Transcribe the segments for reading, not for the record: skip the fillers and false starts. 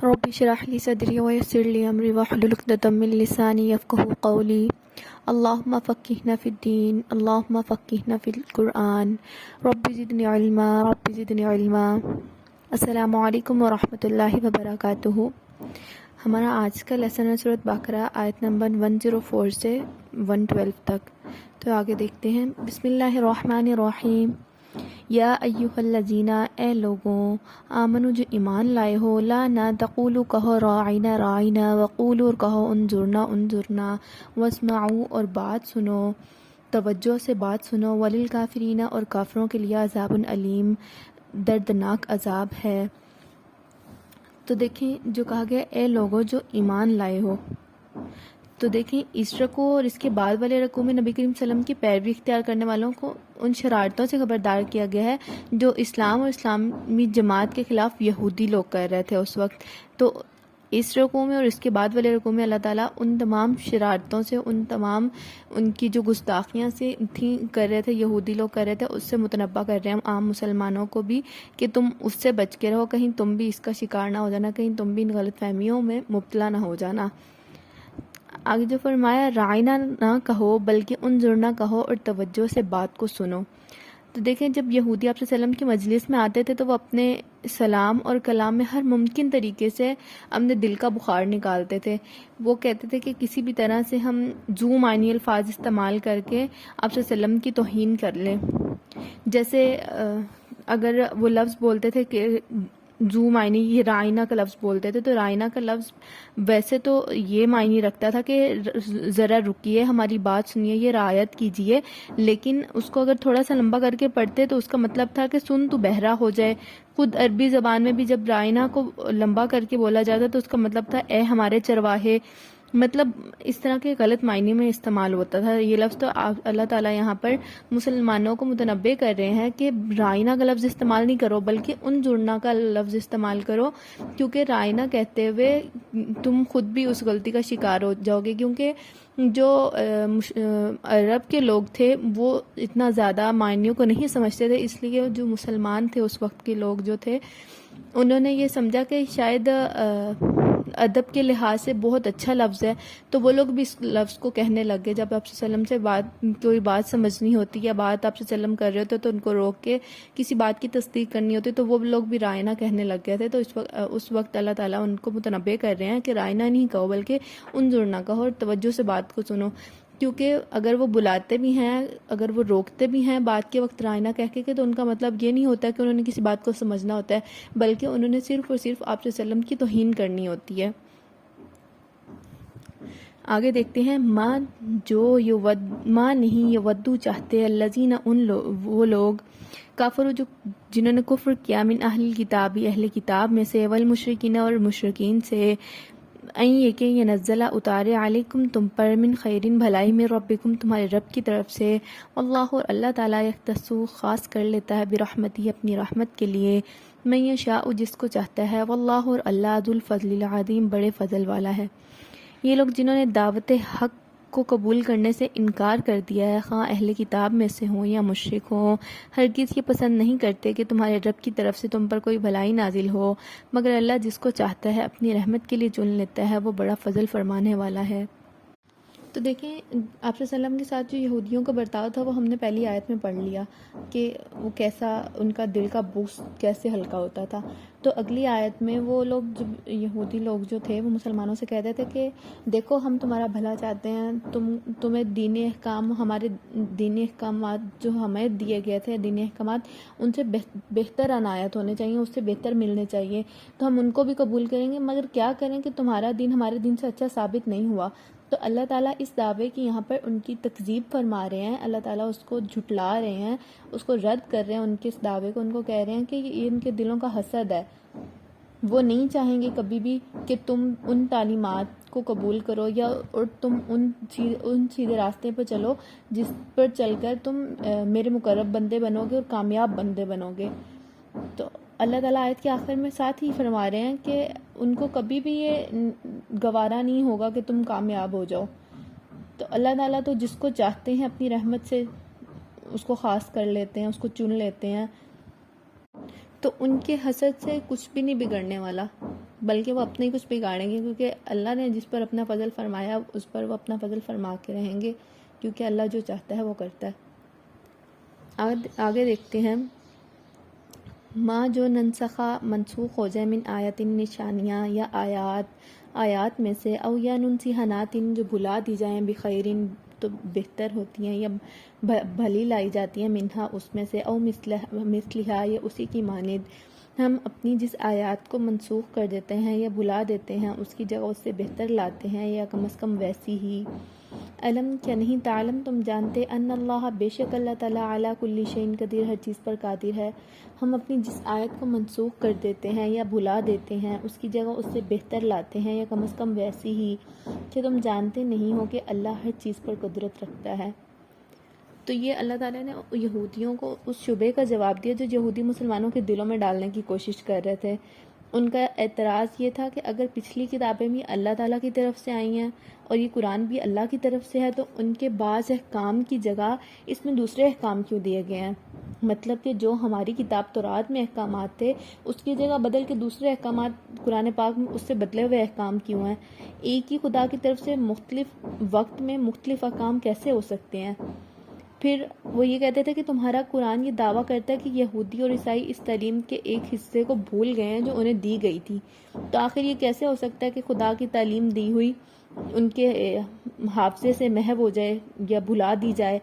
رب اشرح لي صدري ويسر لي أمري واحلل عقدة من لساني يفقهوا قولي اللهم فقهنا في الدين اللهم فقهنا في القرآن رب زدني علما رب زدنی علما۔ السلام علیکم ورحمۃ اللہ وبرکاتہ۔ ہمارا آج کا لیسن ہے سورۃ بقرہ آیت نمبر 104 سے 112 تک۔ تو آگے دیکھتے ہیں۔ بسم اللہ الرحمن الرحیم۔ یا ایھا الذین، اے لوگوں، آمنو جو ایمان لائے ہو، لا نہ تقولوا کہو راعینا راعینا، وقولوا اور کہو انظرنا انظرنا، واسمعوا اور بات سنو، توجہ سے بات سنو، وللکافرین اور کافروں کے لیے عذاب علیم، دردناک عذاب ہے۔ تو دیکھیں جو کہا گیا اے لوگوں جو ایمان لائے ہو، تو دیکھیں اس رکوع اور اس کے بعد والے رکوع میں نبی کریم صلی اللہ علیہ وسلم کی پیروی اختیار کرنے والوں کو ان شرارتوں سے خبردار کیا گیا ہے جو اسلام اور اسلامی جماعت کے خلاف یہودی لوگ کر رہے تھے اس وقت۔ تو اس رکوع میں اور اس کے بعد والے رکوع میں اللہ تعالیٰ ان تمام شرارتوں سے، ان تمام ان کی جو گستاخیاں سے تھیں کر رہے تھے یہودی لوگ کر رہے تھے، اس سے متنبہ کر رہے ہیں عام مسلمانوں کو بھی کہ تم اس سے بچ کے رہو، کہیں تم بھی اس کا شکار نہ ہو جانا، کہیں تم بھی ان غلط فہمیوں میں مبتلا نہ ہو جانا۔ آگے جو فرمایا رائنا نہ کہو بلکہ انظرنا کہو اور توجہ سے بات کو سنو۔ تو دیکھیں جب یہودی آپ صلی اللہ علیہ وسلم کی مجلس میں آتے تھے تو وہ اپنے سلام اور کلام میں ہر ممکن طریقے سے اپنے دل کا بخار نکالتے تھے۔ وہ کہتے تھے کہ کسی بھی طرح سے ہم ذو معنی الفاظ استعمال کر کے آپ صلی اللہ علیہ وسلم کی توہین کر لیں۔ جیسے اگر وہ لفظ بولتے تھے کہ ذو معنی، یہ رائنا کا لفظ بولتے تھے، تو رائنا کا لفظ ویسے تو یہ معنی رکھتا تھا کہ ذرا رکیے ہماری بات سنیے، یہ رعایت کیجئے، لیکن اس کو اگر تھوڑا سا لمبا کر کے پڑھتے تو اس کا مطلب تھا کہ سن تو بہرا ہو جائے۔ خود عربی زبان میں بھی جب رائنا کو لمبا کر کے بولا جاتا تو اس کا مطلب تھا اے ہمارے چرواہے، مطلب اس طرح کے غلط معنی میں استعمال ہوتا تھا یہ لفظ۔ تو اللہ تعالیٰ یہاں پر مسلمانوں کو متنبہ کر رہے ہیں کہ رائنا کا لفظ استعمال نہیں کرو بلکہ انظرنا کا لفظ استعمال کرو، کیونکہ رائنا کہتے ہوئے تم خود بھی اس غلطی کا شکار ہو جاؤ گے، کیونکہ جو عرب کے لوگ تھے وہ اتنا زیادہ معنیوں کو نہیں سمجھتے تھے، اس لیے جو مسلمان تھے اس وقت کے لوگ جو تھے انہوں نے یہ سمجھا کہ شاید ادب کے لحاظ سے بہت اچھا لفظ ہے، تو وہ لوگ بھی اس لفظ کو کہنے لگ گئے۔ جب آپ صلی اللہ علیہ وسلم سے کوئی بات سمجھنی ہوتی یا بات آپ صلی اللہ علیہ وسلم کر رہے ہوتے تو ان کو روک کے کسی بات کی تصدیق کرنی ہوتی تو وہ لوگ بھی رائنا کہنے لگ گئے تھے۔ تو اس وقت اللہ تعالیٰ ان کو متنبہ کر رہے ہیں کہ رائنا نہیں کہو بلکہ انظرنا کہو اور توجہ سے بات کو سنو، کیونکہ اگر وہ بلاتے بھی ہیں، اگر وہ روکتے بھی ہیں بات کے وقت رائنا کہہ کے تو ان کا مطلب یہ نہیں ہوتا کہ انہوں نے کسی بات کو سمجھنا ہوتا ہے، بلکہ انہوں نے صرف اور صرف آپ صلی اللہ علیہ وسلم کی توہین کرنی ہوتی ہے۔ آگے دیکھتے ہیں ماں نہیں یودو چاہتے الذین وہ لوگ کافر جنہوں نے کفر کیا من اہل کتاب اہل کتاب میں سے والمشرکین اور مشرکین سے یہ کہ یہ نزلہ اتارے علیکم تم پر من خیرن بھلائی میں ربکم تمہارے رب کی طرف سے، واللہ اور اللہ تعالیٰ یختص خاص کر لیتا ہے برحمتہ اپنی رحمت کے لیے من یشاء جس کو چاہتا ہے، واللہ اور اللہ ذو الفضل العظیم بڑے فضل والا ہے۔ یہ لوگ جنہوں نے دعوت حق کو قبول کرنے سے انکار کر دیا ہے، خواہ اہل کتاب میں سے ہوں یا مشرک ہوں، ہرگز یہ پسند نہیں کرتے کہ تمہارے رب کی طرف سے تم پر کوئی بھلائی نازل ہو، مگر اللہ جس کو چاہتا ہے اپنی رحمت کے لیے چن لیتا ہے، وہ بڑا فضل فرمانے والا ہے۔ تو دیکھیں آپ صلی اللہ علیہ وسلم کے ساتھ جو یہودیوں کا برتاؤ تھا وہ ہم نے پہلی آیت میں پڑھ لیا کہ وہ کیسا ان کا دل کا بوجھ کیسے ہلکا ہوتا تھا۔ تو اگلی آیت میں وہ لوگ جو یہودی لوگ جو تھے وہ مسلمانوں سے کہتے تھے کہ دیکھو ہم تمہارا بھلا چاہتے ہیں، تمہیں دینی احکام، ہمارے دینی احکامات جو ہمیں دیے گئے تھے دینی احکامات ان سے بہتر عنایت ہونے چاہیے، اس سے بہتر ملنے چاہیے، تو ہم ان کو بھی قبول کریں گے، مگر کیا کریں کہ تمہارا دین ہمارے دین سے اچھا ثابت نہیں ہوا۔ تو اللہ تعالیٰ اس دعوے کی یہاں پر ان کی تکذیب فرما رہے ہیں، اللہ تعالیٰ اس کو جھٹلا رہے ہیں، اس کو رد کر رہے ہیں، ان کے اس دعوے کو، ان کو کہہ رہے ہیں کہ یہ ان کے دلوں کا حسد ہے، وہ نہیں چاہیں گے کبھی بھی کہ تم ان تعلیمات کو قبول کرو یا اور تم ان سیدھے راستے پر چلو جس پر چل کر تم میرے مقرب بندے بنو گے اور کامیاب بندے بنو گے۔ تو اللہ تعالیٰ آیت کے آخر میں ساتھ ہی فرما رہے ہیں کہ ان کو کبھی بھی یہ گوارا نہیں ہوگا کہ تم کامیاب ہو جاؤ۔ تو اللہ تعالیٰ تو جس کو چاہتے ہیں اپنی رحمت سے اس کو خاص کر لیتے ہیں، اس کو چن لیتے ہیں، تو ان کے حسد سے کچھ بھی نہیں بگڑنے والا۔ بلکہ وہ اپنے ہی کچھ بگاڑیں گے، کیونکہ اللہ نے جس پر اپنا فضل فرمایا اس پر وہ اپنا فضل فرما کے رہیں گے، کیونکہ اللہ جو چاہتا ہے وہ کرتا ہے۔ آگے دیکھتے ہیں، ماں جو ننسخہ منسوخ ہو جائے، من آیات، نشانیاں یا آیات میں سے، او یا ننسیحنات جو بھلا دی جائیں، بخیرن تو بہتر ہوتی ہیں یا بھلی لائی جاتی ہیں، منہا اس میں سے، او مثلہا یا اسی کی مانند، ہم اپنی جس آیات کو منسوخ کر دیتے ہیں یا بھلا دیتے ہیں اس کی جگہ اس سے بہتر لاتے ہیں یا کم از کم ویسی ہی۔ علم کیا نہیں، تعلم تم جانتے، ان اللہ بے شک اللہ تعالیٰ علی کل شیء قدیر ہر چیز پر قادر ہے۔ ہم اپنی جس آیت کو منسوخ کر دیتے ہیں یا بھلا دیتے ہیں اس کی جگہ اس سے بہتر لاتے ہیں یا کم از کم ویسی ہی، کہ تم جانتے نہیں ہو کہ اللہ ہر چیز پر قدرت رکھتا ہے۔ تو یہ اللہ تعالیٰ نے یہودیوں کو اس شبے کا جواب دیا جو یہودی مسلمانوں کے دلوں میں ڈالنے کی کوشش کر رہے تھے۔ ان کا اعتراض یہ تھا کہ اگر پچھلی کتابیں بھی اللہ تعالیٰ کی طرف سے آئی ہیں اور یہ قرآن بھی اللہ کی طرف سے ہے، تو ان کے بعض احکام کی جگہ اس میں دوسرے احکام کیوں دیے گئے ہیں؟ مطلب کہ جو ہماری کتاب تورات میں احکامات تھے اس کی جگہ بدل کے دوسرے احکامات قرآن پاک میں اس سے بدلے ہوئے احکام کیوں ہیں؟ ایک ہی خدا کی طرف سے مختلف وقت میں مختلف احکام کیسے ہو سکتے ہیں؟ پھر وہ یہ کہتے تھے کہ تمہارا قرآن یہ دعویٰ کرتا ہے کہ یہودی اور عیسائی اس تعلیم کے ایک حصے کو بھول گئے ہیں جو انہیں دی گئی تھی، تو آخر یہ کیسے ہو سکتا ہے کہ خدا کی تعلیم دی ہوئی ان کے حافظے سے محو ہو جائے یا بھلا دی جائے؟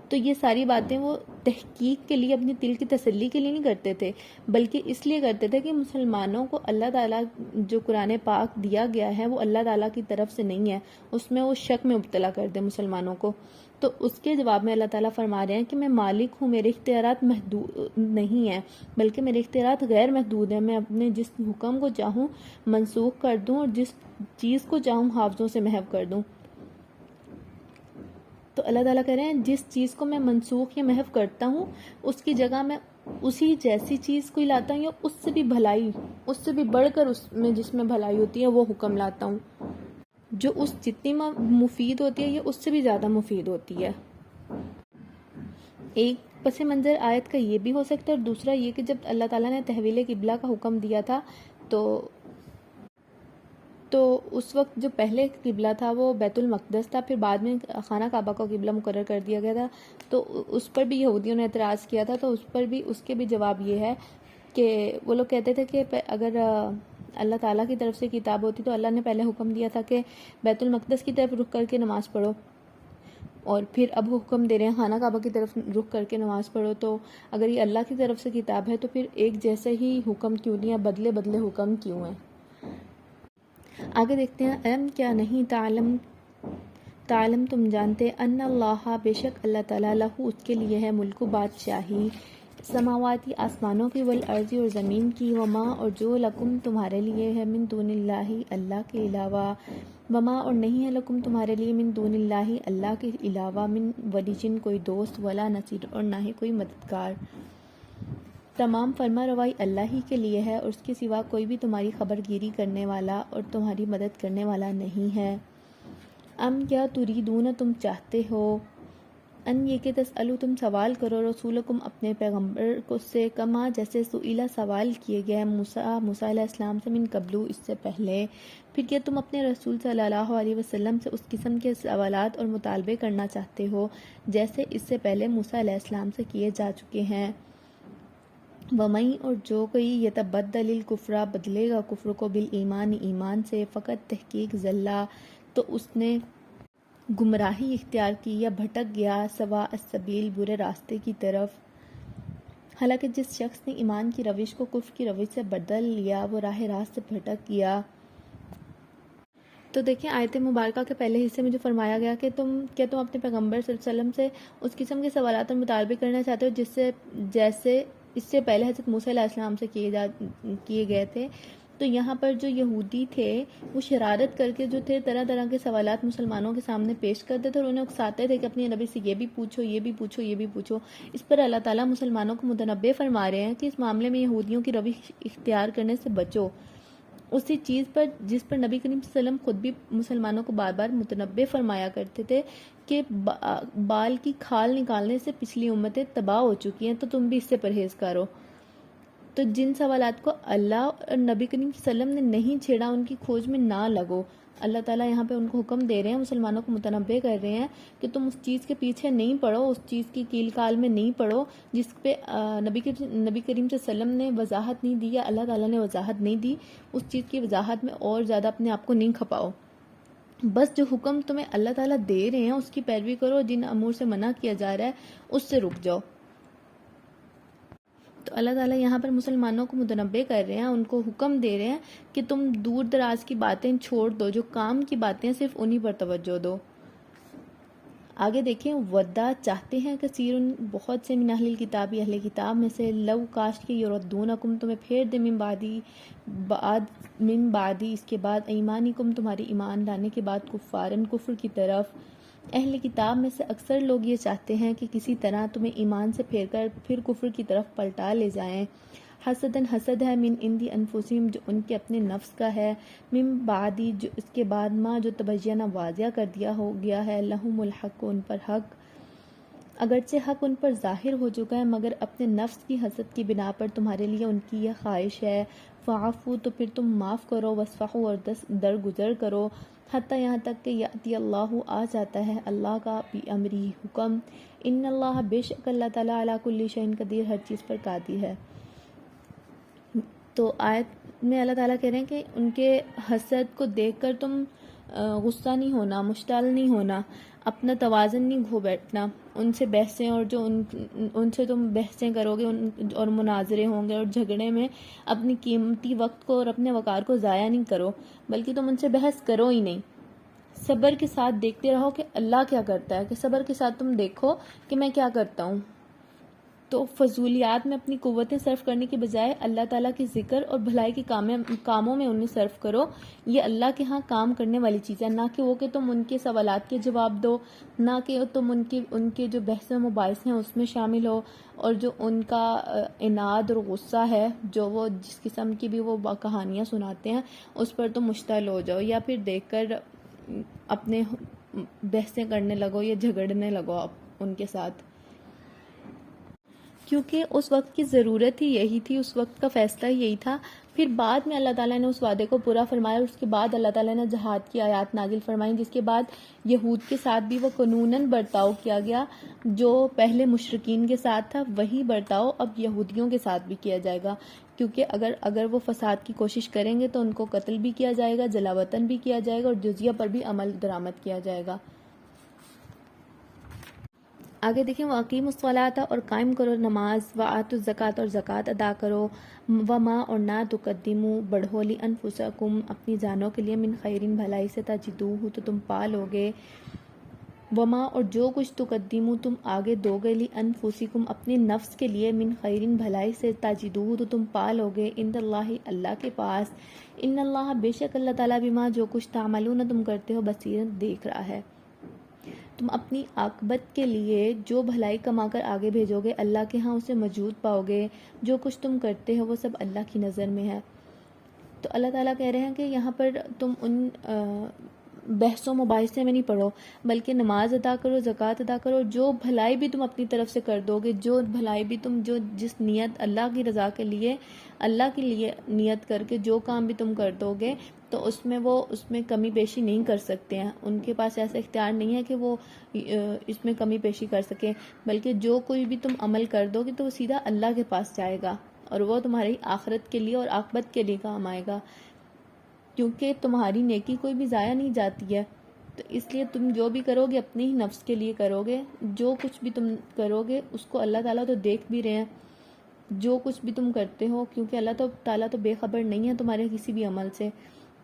تو یہ ساری باتیں وہ تحقیق کے لیے، اپنی دل کی تسلی کے لیے نہیں کرتے تھے، بلکہ اس لیے کرتے تھے کہ مسلمانوں کو اللہ تعالیٰ جو قرآن پاک دیا گیا ہے وہ اللہ تعالیٰ کی طرف سے نہیں ہے، اس میں وہ شک میں مبتلا کر دے مسلمانوں کو۔ تو اس کے جواب میں اللہ تعالیٰ فرما رہے ہیں کہ میں مالک ہوں، میرے اختیارات محدود نہیں ہیں بلکہ میرے اختیارات غیر محدود ہیں، میں اپنے جس حکم کو چاہوں منسوخ کر دوں اور جس چیز کو چاہوں حافظوں سے محو کر دوں۔ تو اللہ تعالیٰ کہہ رہے ہیں جس چیز کو میں منسوخ یا محو کرتا ہوں اس کی جگہ میں اسی جیسی چیز کو لاتا ہوں یا اس سے بھی بھلائی، اس سے بھی بڑھ کر اس میں جس میں بھلائی ہوتی ہے وہ حکم لاتا ہوں، جو اس جتنی مفید ہوتی ہے یہ اس سے بھی زیادہ مفید ہوتی ہے۔ ایک پس منظر آیت کا یہ بھی ہو سکتا ہے، اور دوسرا یہ کہ جب اللہ تعالیٰ نے تحویل قبلہ کا حکم دیا تھا تو اس وقت جو پہلے قبلہ تھا وہ بیت المقدس تھا، پھر بعد میں خانہ کعبہ کو قبلہ مقرر کر دیا گیا تھا، تو اس پر بھی یہودیوں نے اعتراض کیا تھا، تو اس کے بھی جواب یہ ہے کہ وہ لوگ کہتے تھے کہ اگر اللہ تعالیٰ کی طرف سے کتاب ہوتی تو اللہ نے پہلے حکم دیا تھا کہ بیت المقدس کی طرف رخ کر کے نماز پڑھو، اور پھر اب حکم دے رہے ہیں خانہ کعبہ کی طرف رخ کر کے نماز پڑھو، تو اگر یہ اللہ کی طرف سے کتاب ہے تو پھر ایک جیسے ہی حکم کیوں نہیں ہے، بدلے بدلے حکم کیوں ہیں؟ آگے دیکھتے ہیں، علم کیا نہیں، تعلم تم جانتے، ان اللہ بے شک اللہ تعالیٰ لہو اس کے لیے ہے، ملک بادشاہی، سماواتی آسمانوں کی، والارض اور زمین کی، وما اور جو لکم تمہارے لیے ہے، من دون اللہ اللہ کے علاوہ، وما اور نہیں ہے لکم تمہارے لیے، من دون اللہ اللہ کے علاوہ، من ولیجن کوئی دوست، ولا نصیر اور نہ ہی کوئی مددگار۔ تمام فرما روائی اللہ ہی کے لیے ہے اور اس کے سوا کوئی بھی تمہاری خبر گیری کرنے والا اور تمہاری مدد کرنے والا نہیں ہے۔ ام کیا تریدون تم چاہتے ہو، ان یہ کہ تسألو تم سوال کرو، رسولکم اپنے پیغمبر کو سے، کما جیسے سئیلا سوال کیے گئے موسیٰ علیہ السلام سے، من قبلو اس سے پہلے، پھر کیا تم اپنے رسول صلی اللہ علیہ وسلم سے اس قسم کے سوالات اور مطالبے کرنا چاہتے ہو جیسے اس سے پہلے موسیٰ علیہ السلام سے کیے جا چکے ہیں؟ وَمَن اور جو کوئی یتبدل الکفر بدلے گا کفر کو بالایمان ایمان سے، فقط تحقیق ضلع تو اس نے گمراہی اختیار کی یا بھٹک گیا، سوا السبیل برے راستے کی طرف۔ حالانکہ جس شخص نے ایمان کی روش کو کفر کی روش سے بدل لیا وہ راہ راست سے بھٹک گیا۔ تو دیکھیں آیت مبارکہ کے پہلے حصے میں جو فرمایا گیا کہ کیا تم اپنے پیغمبر صلی اللہ علیہ وسلم سے اس قسم کے سوالات اور مطالبے کرنا چاہتے ہو جیسے اس سے پہلے حضرت موسیٰ علیہ السلام سے کیے گئے تھے؟ تو یہاں پر جو یہودی تھے وہ شرارت کر کے جو تھے طرح طرح کے سوالات مسلمانوں کے سامنے پیش کرتے تھے اور انہیں اکساتے تھے کہ اپنے نبی سے یہ بھی پوچھو، یہ بھی پوچھو، یہ بھی پوچھو۔ اس پر اللہ تعالیٰ مسلمانوں کو متنبہ فرما رہے ہیں کہ اس معاملے میں یہودیوں کی روش اختیار کرنے سے بچو، اسی چیز پر جس پر نبی کریم صلی اللہ علیہ وسلم خود بھی مسلمانوں کو بار بار متنبہ فرمایا کرتے تھے کہ بال کی کھال نکالنے سے پچھلی امتیں تباہ ہو چکی ہیں، تو تم بھی اس سے پرہیز کرو۔ تو جن سوالات کو اللہ اور نبی کریم صلی اللہ علیہ وسلم نے نہیں چھیڑا ان کی کھوج میں نہ لگو. اللہ تعالیٰ یہاں پہ ان کو حکم دے رہے ہیں, مسلمانوں کو متنبہ کر رہے ہیں کہ تم اس چیز کے پیچھے نہیں پڑو, اس چیز کی کیل کال میں نہیں پڑو جس پہ نبی کریم صلی اللہ علیہ وسلم نے وضاحت نہیں دی یا اللہ تعالیٰ نے وضاحت نہیں دی. اس چیز کی وضاحت میں اور زیادہ اپنے آپ کو نہیں کھپاؤ. بس جو حکم تمہیں اللہ تعالیٰ دے رہے ہیں اس کی پیروی کرو, جن امور سے منع کیا جا رہا ہے اس سے رک جاؤ. تو اللہ تعالیٰ یہاں پر مسلمانوں کو متنبہ کر رہے ہیں, ان کو حکم دے رہے ہیں کہ تم دور دراز کی باتیں چھوڑ دو, جو کام کی باتیں صرف انہی پر توجہ دو. آگے دیکھیں, ودہ چاہتے ہیں کثیر بہت سے من اہل الکتاب اہل کتاب میں سے, لو کاش کے یردونکم تمہیں پھیر دے من بعدی اس کے بعد, ایمانکم تمہاری ایمان لانے کے بعد, کفارن کفر کی طرف. اہل کتاب میں سے اکثر لوگ یہ چاہتے ہیں کہ کسی طرح تمہیں ایمان سے پھیر کر پھر کفر کی طرف پلٹا لے جائیں. حسدن حسد ہے, من عندی انفسہم جو ان کے اپنے نفس کا ہے, من بعدی جو اس کے بعد ما جو تبینہ واضح کر دیا ہو گیا ہے, لہم الحق ان پر حق, اگرچہ حق ان پر ظاہر ہو چکا ہے مگر اپنے نفس کی حسد کی بنا پر تمہارے لیے ان کی یہ خواہش ہے. فعفو تو پھر تم معاف کرو, وصفحوا اور درگزر کرو, حتیٰ یہاں تک کہ یاتی اللہ آ جاتا ہے اللہ کا بھی امری حکم. ان اللہ بے شک اللہ تعالیٰ علی کل شیء قدیر ہر چیز پر قادر ہے. تو آیت میں اللہ تعالیٰ کہہ رہے ہیں کہ ان کے حسد کو دیکھ کر تم غصہ نہیں ہونا, مشتعل نہیں ہونا, اپنا توازن نہیں کھو بیٹھنا. ان سے بحثیں اور جو ان سے تم بحثیں کرو گے اور مناظرے ہوں گے اور جھگڑے میں اپنی قیمتی وقت کو اور اپنے وقار کو ضائع نہیں کرو, بلکہ تم ان سے بحث کرو ہی نہیں. صبر کے ساتھ دیکھتے رہو کہ اللہ کیا کرتا ہے, کہ صبر کے ساتھ تم دیکھو کہ میں کیا کرتا ہوں. تو فضولیات میں اپنی قوتیں صرف کرنے کے بجائے اللہ تعالیٰ کے ذکر اور بھلائی کے کاموں میں انہیں صرف کرو. یہ اللہ کے ہاں کام کرنے والی چیز ہے, نہ کہ وہ کہ تم ان کے سوالات کے جواب دو, نہ کہ تم ان کے جو بحث و مباحث ہیں اس میں شامل ہو, اور جو ان کا عناد اور غصہ ہے, جو وہ جس قسم کی بھی وہ کہانیاں سناتے ہیں اس پر تم مشتعل ہو جاؤ, یا پھر دیکھ کر اپنے بحثیں کرنے لگو یا جھگڑنے لگو ان کے ساتھ. کیونکہ اس وقت کی ضرورت ہی یہی تھی, اس وقت کا فیصلہ ہی یہی تھا. پھر بعد میں اللہ تعالیٰ نے اس وعدے کو پورا فرمایا, اور اس کے بعد اللہ تعالیٰ نے جہاد کی آیات نازل فرمائیں, جس کے بعد یہود کے ساتھ بھی وہ قانوناً برتاؤ کیا گیا جو پہلے مشرکین کے ساتھ تھا, وہی برتاؤ اب یہودیوں کے ساتھ بھی کیا جائے گا. کیونکہ اگر وہ فساد کی کوشش کریں گے تو ان کو قتل بھی کیا جائے گا, جلا وطن بھی کیا جائے گا, اور جزیہ پر بھی عمل درآمد کیا جائے گا. آگے دیکھیں, واقیم الصلاۃ اور قائم کرو نماز, وآتوا الزکوٰۃ اور زکوٰۃ ادا کرو, وما اور نہ تقدموا بڑھو لانفسکم اپنی جانوں کے لیے, من خیرین بھلائی سے, تجدوہ تو تم پا لوگے, وما اور جو کچھ تقدموا تم آگے دو گے, لانفسکم اپنے نفس کے لیے, من خیرین بھلائی سے, تجدوہ تو تم پا لوگے, عند اللہ اللہ کے پاس, ان اللہ بے شک اللہ تعالیٰ بما جو کچھ تعملون تم کرتے ہو, بصیر دیکھ رہا ہے. تم اپنی عاقبت کے لیے جو بھلائی کما کر آگے بھیجو گے اللہ کے ہاں اسے موجود پاؤ گے, جو کچھ تم کرتے ہو وہ سب اللہ کی نظر میں ہے. تو اللہ تعالیٰ کہہ رہے ہیں کہ یہاں پر تم ان بحث و مباحثے میں نہیں پڑھو, بلکہ نماز ادا کرو, زکوٰۃ ادا کرو, جو بھلائی بھی تم اپنی طرف سے کر دو گے, جو بھلائی بھی تم جس نیت اللہ کی رضا کے لیے, اللہ کے لیے نیت کر کے جو کام بھی تم کر دو گے, تو اس میں کمی بیشی نہیں کر سکتے ہیں. ان کے پاس ایسا اختیار نہیں ہے کہ وہ اس میں کمی بیشی کر سکیں, بلکہ جو کوئی بھی تم عمل کر دو گے تو وہ سیدھا اللہ کے پاس جائے گا, اور وہ تمہاری آخرت کے لیے اور عاقبت کے لیے کام آئے گا. کیونکہ تمہاری نیکی کوئی بھی ضائع نہیں جاتی ہے, تو اس لیے تم جو بھی کرو گے اپنے ہی نفس کے لیے کرو گے. جو کچھ بھی تم کرو گے اس کو اللہ تعالیٰ تو دیکھ بھی رہے ہیں, جو کچھ بھی تم کرتے ہو, کیونکہ اللہ تعالیٰ تو بے خبر نہیں ہے تمہارے کسی بھی عمل سے.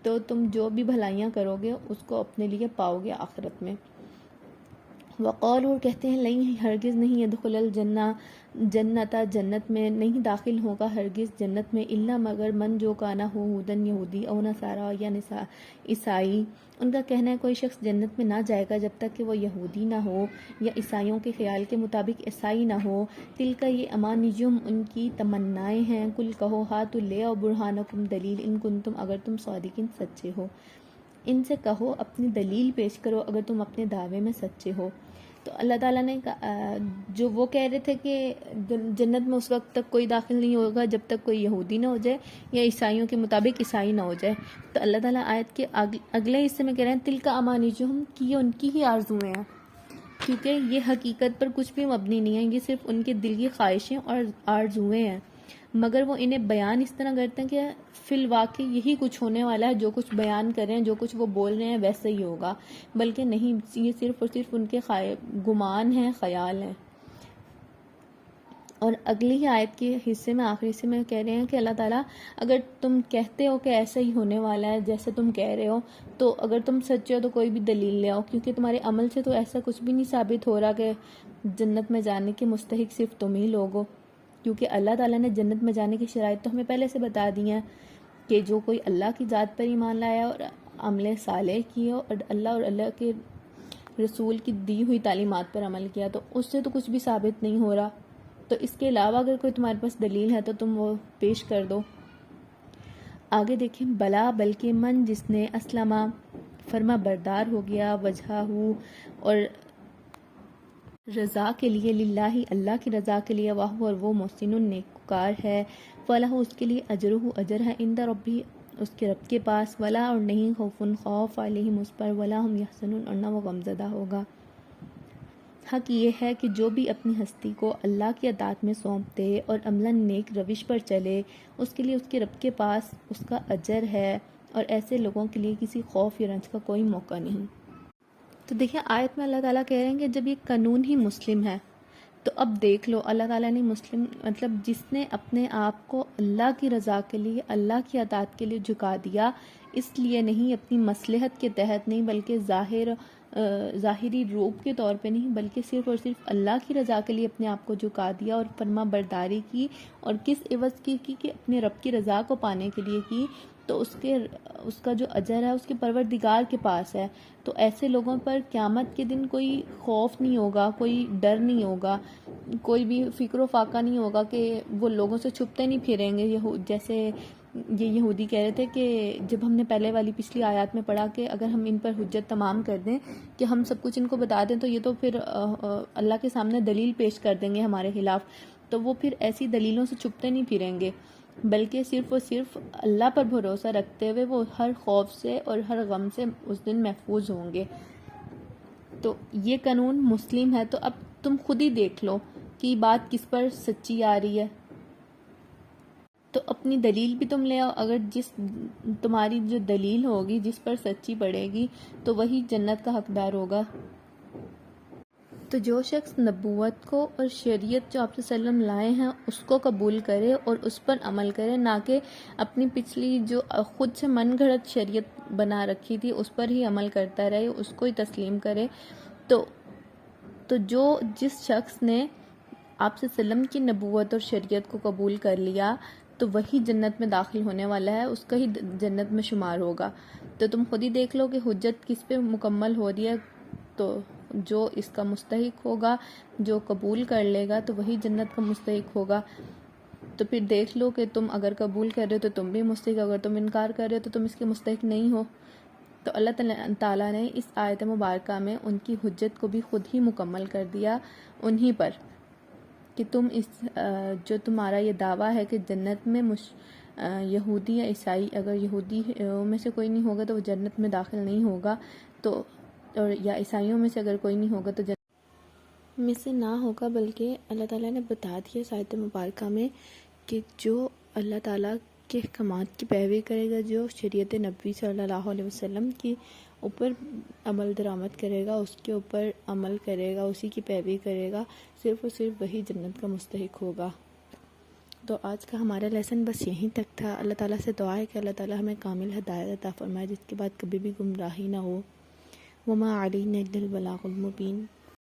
تو تم جو بھی بھلائیاں کرو گے اس کو اپنے لیے پاؤ گے آخرت میں. وقال اور کہتے ہیں, نہیں ہرگز نہیں يدخل الجنہ جنت جنت میں نہیں داخل ہوگا ہرگز جنت میں, الا مگر من جو کانا ہو ہودن یہودی او نصارا یا عیسائی. ان کا کہنا ہے کوئی شخص جنت میں نہ جائے گا جب تک کہ وہ یہودی نہ ہو یا عیسائیوں کے خیال کے مطابق عیسائی نہ ہو. تل کا یہ امانیہم ان کی تمنائیں ہیں, کل کہو ہاتھ لے او برہانکم دلیل ان کنتم اگر تم صادقین سچے ہو. ان سے کہو اپنی دلیل پیش کرو اگر تم اپنے دعوے میں سچے ہو. تو اللہ تعالیٰ نے جو وہ کہہ رہے تھے کہ جنت میں اس وقت تک کوئی داخل نہیں ہوگا جب تک کوئی یہودی نہ ہو جائے یا عیسائیوں کے مطابق عیسائی نہ ہو جائے، تو اللہ تعالیٰ آیت کے اگلے حصے میں کہہ رہے ہیں تل کا امانیہم، کی یہ ان کی ہی آرزویں ہیں، کیونکہ یہ حقیقت پر کچھ بھی مبنی نہیں ہے، یہ صرف ان کے دل کی خواہشیں اور آرزویں ہیں، مگر وہ انہیں بیان اس طرح کرتے ہیں کہ فی الواقع یہی کچھ ہونے والا ہے، جو کچھ بیان کر رہے ہیں، جو کچھ وہ بول رہے ہیں ویسا ہی ہوگا، بلکہ نہیں، یہ صرف اور صرف ان کے گمان ہیں، خیال ہیں۔ اور اگلی ہی آیت کے حصے میں، آخری حصے میں کہہ رہے ہیں کہ اللہ تعالیٰ اگر تم کہتے ہو کہ ایسا ہی ہونے والا ہے جیسے تم کہہ رہے ہو، تو اگر تم سچے ہو تو کوئی بھی دلیل لے آؤ، کیونکہ تمہارے عمل سے تو ایسا کچھ بھی نہیں ثابت ہو رہا کہ جنت میں جانے کے مستحق صرف تم ہی لوگ ہو، کیونکہ اللہ تعالیٰ نے جنت میں جانے کی شرائط تو ہمیں پہلے سے بتا دی ہیں کہ جو کوئی اللہ کی ذات پر ایمان لایا اور عمل صالح کیے اور اللہ کے رسول کی دی ہوئی تعلیمات پر عمل کیا، تو اس سے تو کچھ بھی ثابت نہیں ہو رہا، تو اس کے علاوہ اگر کوئی تمہارے پاس دلیل ہے تو تم وہ پیش کر دو۔ آگے دیکھیں، بلا بلکہ من جس نے اسلمہ فرما بردار ہو گیا، وجہ ہو اور رضا کے لیے، للہ اللہ کی رضا کے لیے، واہ اور وہ محسن نیکوکار ہے، فلاح اس کے لیے اجرہ اجر ہے، عند ربی اس کے رب کے پاس، ولا اور نہیں خوفن خوف علیہم اس پر، ولا ہم یحزنون اور نہ وہ غمزدہ ہوگا۔ حق یہ ہے کہ جو بھی اپنی ہستی کو اللہ کی اطاعت میں سونپ دے اور عملاً نیک روش پر چلے، اس کے لیے اس کے رب کے پاس اس کا اجر ہے، اور ایسے لوگوں کے لیے کسی خوف یا رنج کا کوئی موقع نہیں۔ تو دیکھیں آیت میں اللہ تعالیٰ کہہ رہے ہیں کہ جب یہ قانون ہی مسلم ہے تو اب دیکھ لو، اللہ تعالیٰ نے مسلم مطلب جس نے اپنے آپ کو اللہ کی رضا کے لیے، اللہ کی اطاعت کے لیے جھکا دیا، اس لیے نہیں، اپنی مصلحت کے تحت نہیں، بلکہ ظاہری روپ کے طور پہ نہیں، بلکہ صرف اور صرف اللہ کی رضا کے لیے اپنے آپ کو جھکا دیا اور فرما برداری کی، اور کس عوض کی کہ اپنے رب کی رضا کو پانے کے لیے کی، تو اس کا جو اجر ہے اس کے پروردگار کے پاس ہے۔ تو ایسے لوگوں پر قیامت کے دن کوئی خوف نہیں ہوگا، کوئی ڈر نہیں ہوگا، کوئی بھی فکر و فاقہ نہیں ہوگا کہ وہ لوگوں سے چھپتے نہیں پھریں گے، جیسے یہ یہودی کہہ رہے تھے کہ جب ہم نے پہلے والی پچھلی آیات میں پڑھا کہ اگر ہم ان پر حجت تمام کر دیں کہ ہم سب کچھ ان کو بتا دیں تو یہ تو پھر اللہ کے سامنے دلیل پیش کر دیں گے ہمارے خلاف، تو وہ پھر ایسی دلیلوں سے چھپتے نہیں پھریں گے، بلکہ صرف اور صرف اللہ پر بھروسہ رکھتے ہوئے وہ ہر خوف سے اور ہر غم سے اس دن محفوظ ہوں گے۔ تو یہ قانون مسلم ہے، تو اب تم خود ہی دیکھ لو کہ یہ بات کس پر سچی آ رہی ہے، تو اپنی دلیل بھی تم لے آؤ، اگر تمہاری جو دلیل ہوگی جس پر سچی پڑے گی تو وہی جنت کا حقدار ہوگا۔ تو جو شخص نبوت کو اور شریعت جو آپ صلی اللہ علیہ وسلم لائے ہیں اس کو قبول کرے اور اس پر عمل کرے، نہ کہ اپنی پچھلی جو خود سے من گھڑت شریعت بنا رکھی تھی اس پر ہی عمل کرتا رہے، اس کو ہی تسلیم کرے، تو جس شخص نے آپ صلی اللہ علیہ وسلم کی نبوت اور شریعت کو قبول کر لیا تو وہی جنت میں داخل ہونے والا ہے، اس کا ہی جنت میں شمار ہوگا۔ تو تم خود ہی دیکھ لو کہ حجت کس پہ مکمل ہو رہی ہے، تو جو اس کا مستحق ہوگا، جو قبول کر لے گا تو وہی جنت کا مستحق ہوگا۔ تو پھر دیکھ لو کہ تم اگر قبول کر رہے ہو تو تم بھی مستحق، اگر تم انکار کر رہے ہو تو تم اس کے مستحق نہیں ہو۔ تو اللہ تعالیٰ نے اس آیت مبارکہ میں ان کی حجت کو بھی خود ہی مکمل کر دیا انہی پر، کہ تم جو تمہارا یہ دعویٰ ہے کہ جنت میں یہودی یا عیسائی، اگر یہودی میں سے کوئی نہیں ہوگا تو وہ جنت میں داخل نہیں ہوگا، تو اور یا عیسائیوں میں سے اگر کوئی نہیں ہوگا تو جنت میں سے نہ ہوگا، بلکہ اللہ تعالیٰ نے بتا دیا اس آیت مبارکہ میں کہ جو اللہ تعالیٰ کے احکامات کی پیروی کرے گا، جو شریعت نبوی صلی اللہ علیہ وسلم کی اوپر عمل درآمد کرے گا، اس کے اوپر عمل کرے گا، اسی کی پیروی کرے گا، صرف اور صرف وہی جنت کا مستحق ہوگا۔ تو آج کا ہمارا لیسن بس یہیں تک تھا۔ اللہ تعالیٰ سے دعا ہے کہ اللہ تعالیٰ ہمیں کامل ہدایت عطا فرمائے، جس کے بعد کبھی بھی گمراہی نہ ہو۔ وما علینا الا البلاغ المبین۔